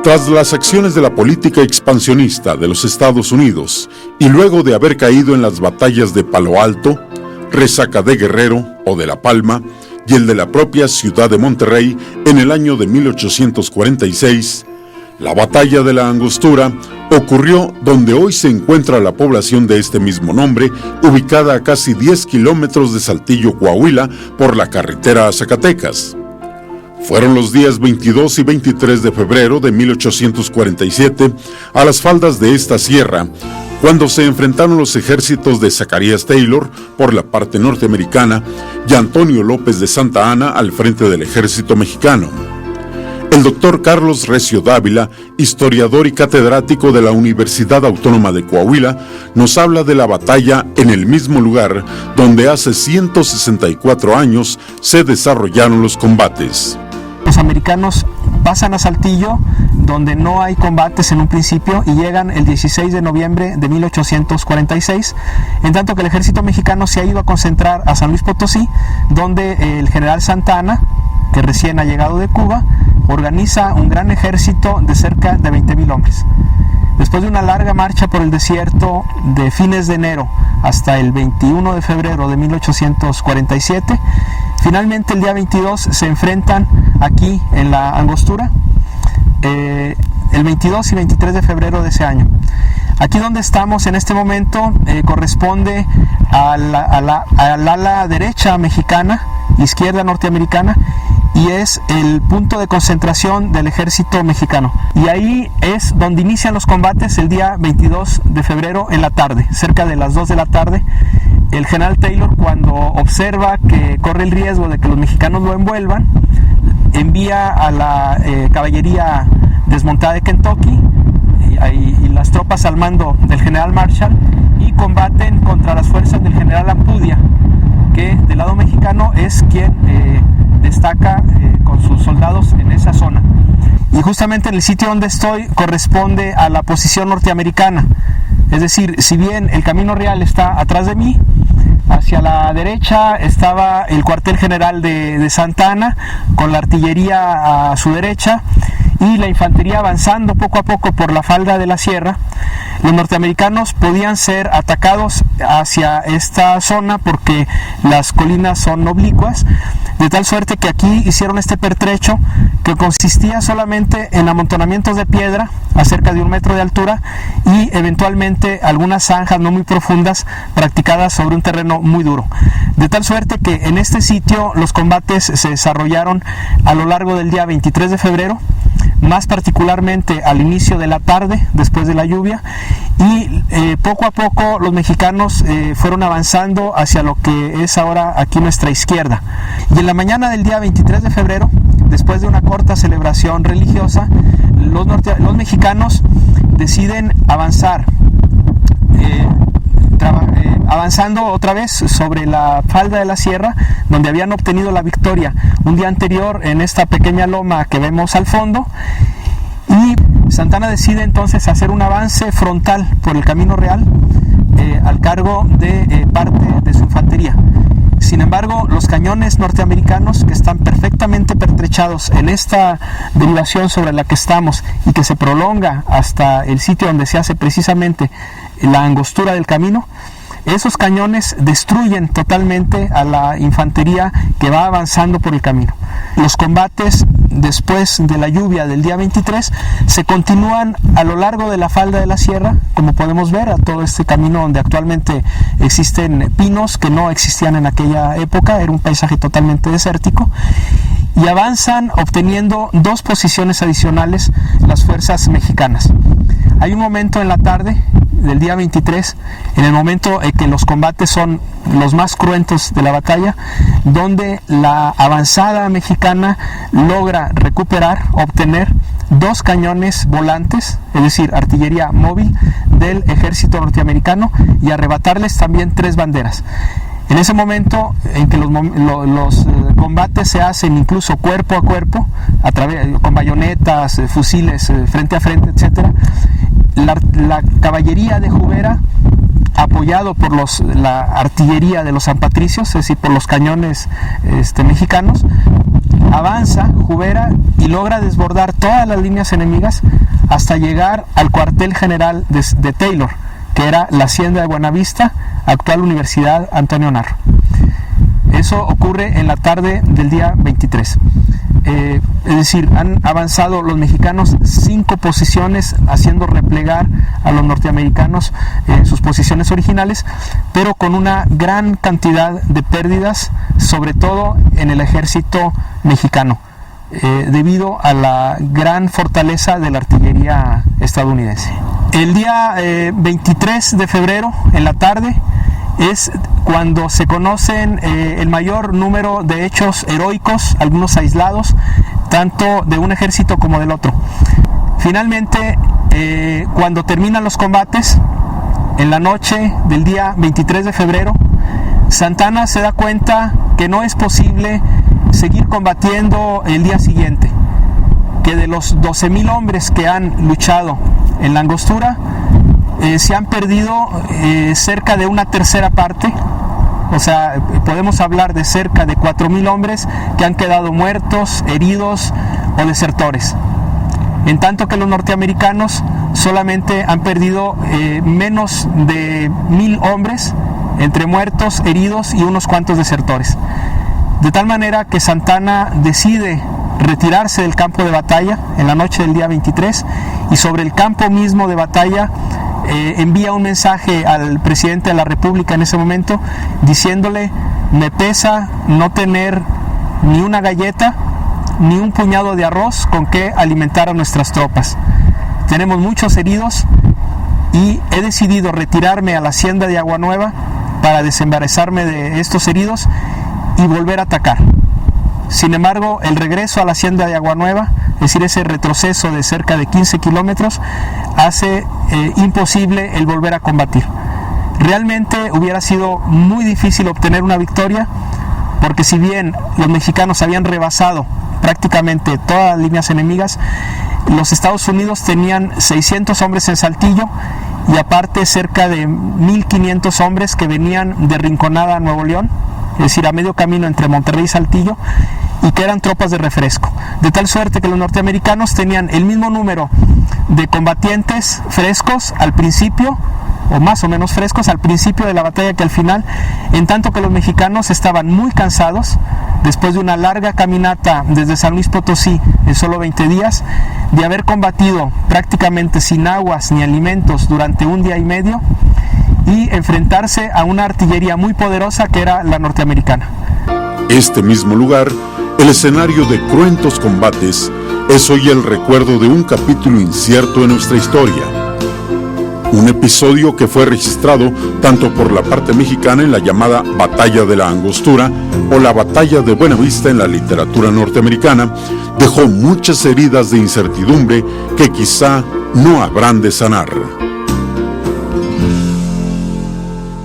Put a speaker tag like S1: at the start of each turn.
S1: Tras las acciones de la política expansionista de los Estados Unidos y luego de haber caído en las batallas de Palo Alto, Resaca de Guerrero o de La Palma y el de la propia ciudad de Monterrey en el año de 1846, la batalla de la Angostura ocurrió donde hoy se encuentra la población de este mismo nombre, ubicada a casi 10 kilómetros de Saltillo, Coahuila, por la carretera a Zacatecas. Fueron los días 22 y 23 de febrero de 1847, a las faldas de esta sierra, cuando se enfrentaron los ejércitos de Zacarías Taylor por la parte norteamericana y Antonio López de Santa Anna al frente del ejército mexicano. El doctor Carlos Recio Dávila, historiador y catedrático de la Universidad Autónoma de Coahuila, nos habla de la batalla en el mismo lugar donde hace 164 años se desarrollaron los combates.
S2: Los americanos pasan a Saltillo, donde no hay combates en un principio, y llegan el 16 de noviembre de 1846, en tanto que el ejército mexicano se ha ido a concentrar a San Luis Potosí, donde el general Santa Anna, que recién ha llegado de Cuba, organiza un gran ejército de cerca de 20,000 hombres. Después de una larga marcha por el desierto de fines de enero hasta el 21 de febrero de 1847, finalmente el día 22 se enfrentan aquí en la Angostura, el 22 y 23 de febrero de ese año. Aquí donde estamos en este momento corresponde al ala derecha mexicana, izquierda norteamericana, y es el punto de concentración del ejército mexicano. Y ahí es donde inician los combates el día 22 de febrero en la tarde, cerca de las 2 de la tarde. El general Taylor, cuando observa que corre el riesgo de que los mexicanos lo envuelvan, envía a la caballería desmontada de Kentucky y las tropas al mando del general Marshall, y combaten contra las fuerzas del general Ampudia, que del lado mexicano es quien destaca con sus soldados en esa zona. Y justamente en el sitio donde estoy corresponde a la posición norteamericana. Es decir, si bien el Camino Real está atrás de mí, hacia la derecha estaba el cuartel general de Santa Anna, con la artillería a su derecha y la infantería avanzando poco a poco por la falda de la sierra. Los norteamericanos podían ser atacados hacia esta zona porque las colinas son oblicuas, de tal suerte que aquí hicieron este pertrecho que consistía solamente en amontonamientos de piedra a cerca de 1 metro de altura y eventualmente algunas zanjas no muy profundas practicadas sobre un terreno muy duro. De tal suerte que en este sitio los combates se desarrollaron a lo largo del día 23 de febrero, más particularmente al inicio de la tarde, después de la lluvia, y poco a poco los mexicanos fueron avanzando hacia lo que es ahora aquí nuestra izquierda. Y en la mañana del día 23 de febrero, después de una corta celebración religiosa, los mexicanos deciden avanzar, avanzando otra vez sobre la falda de la sierra, donde habían obtenido la victoria un día anterior en esta pequeña loma que vemos al fondo. Y Santa Anna decide entonces hacer un avance frontal por el Camino Real al cargo de parte de su infantería. Sin embargo, los cañones norteamericanos, que están perfectamente pertrechados en esta derivación sobre la que estamos y que se prolonga hasta el sitio donde se hace precisamente la angostura del camino, esos cañones destruyen totalmente a la infantería que va avanzando por el camino. Los combates después de la lluvia del día 23 se continúan a lo largo de la falda de la sierra, como podemos ver, a todo este camino donde actualmente existen pinos que no existían en aquella época, era un paisaje totalmente desértico, y avanzan obteniendo 2 posiciones adicionales las fuerzas mexicanas. Hay un momento en la tarde del día 23, en el momento en que los combates son los más cruentos de la batalla, donde la avanzada mexicana logra obtener 2 cañones volantes, es decir, artillería móvil del ejército norteamericano, y arrebatarles también 3 banderas. En ese momento en que los combates se hacen incluso cuerpo a cuerpo, con bayonetas, fusiles frente a frente, etc., la caballería de Jubera, apoyado por la artillería de los San Patricios, es decir, por los cañones mexicanos, avanza Jubera y logra desbordar todas las líneas enemigas hasta llegar al cuartel general de Taylor, que era la hacienda de Buenavista, actual Universidad Antonio Narro. Eso ocurre en la tarde del día 23. Es decir, han avanzado los mexicanos 5 posiciones, haciendo replegar a los norteamericanos en sus posiciones originales, pero con una gran cantidad de pérdidas, sobre todo en el ejército mexicano, debido a la gran fortaleza de la artillería estadounidense. El día 23 de febrero, en la tarde, es cuando se conocen el mayor número de hechos heroicos, algunos aislados, tanto de un ejército como del otro. Finalmente, cuando terminan los combates, en la noche del día 23 de febrero, Santa Anna se da cuenta que no es posible seguir combatiendo el día siguiente, que de los 12,000 hombres que han luchado en la Angostura, se han perdido cerca de una tercera parte. O sea, podemos hablar de cerca de 4,000 hombres que han quedado muertos, heridos o desertores. En tanto que los norteamericanos solamente han perdido menos de 1,000 hombres, entre muertos, heridos y unos cuantos desertores. De tal manera que Santa Anna decide retirarse del campo de batalla en la noche del día 23, y sobre el campo mismo de batalla envía un mensaje al presidente de la República en ese momento, diciéndole: me pesa no tener ni una galleta ni un puñado de arroz con que alimentar a nuestras tropas. Tenemos muchos heridos y he decidido retirarme a la hacienda de Agua Nueva para desembarazarme de estos heridos y volver a atacar. Sin embargo, el regreso a la hacienda de Agua Nueva, es decir, ese retroceso de cerca de 15 kilómetros, hace imposible el volver a combatir. Realmente hubiera sido muy difícil obtener una victoria, porque si bien los mexicanos habían rebasado prácticamente todas las líneas enemigas, los Estados Unidos tenían 600 hombres en Saltillo y aparte cerca de 1,500 hombres que venían de Rinconada a Nuevo León, es decir, a medio camino entre Monterrey y Saltillo, y que eran tropas de refresco, de tal suerte que los norteamericanos tenían el mismo número de combatientes frescos al principio, o más o menos frescos al principio de la batalla, que al final, en tanto que los mexicanos estaban muy cansados después de una larga caminata desde San Luis Potosí en solo 20 días, de haber combatido prácticamente sin aguas ni alimentos durante 1 día y medio, y enfrentarse a una artillería muy poderosa que era la norteamericana.
S1: Este mismo lugar, el escenario de cruentos combates, es hoy el recuerdo de un capítulo incierto en nuestra historia. Un episodio que fue registrado tanto por la parte mexicana en la llamada Batalla de la Angostura o la Batalla de Buenavista en la literatura norteamericana, dejó muchas heridas de incertidumbre que quizá no habrán de sanar.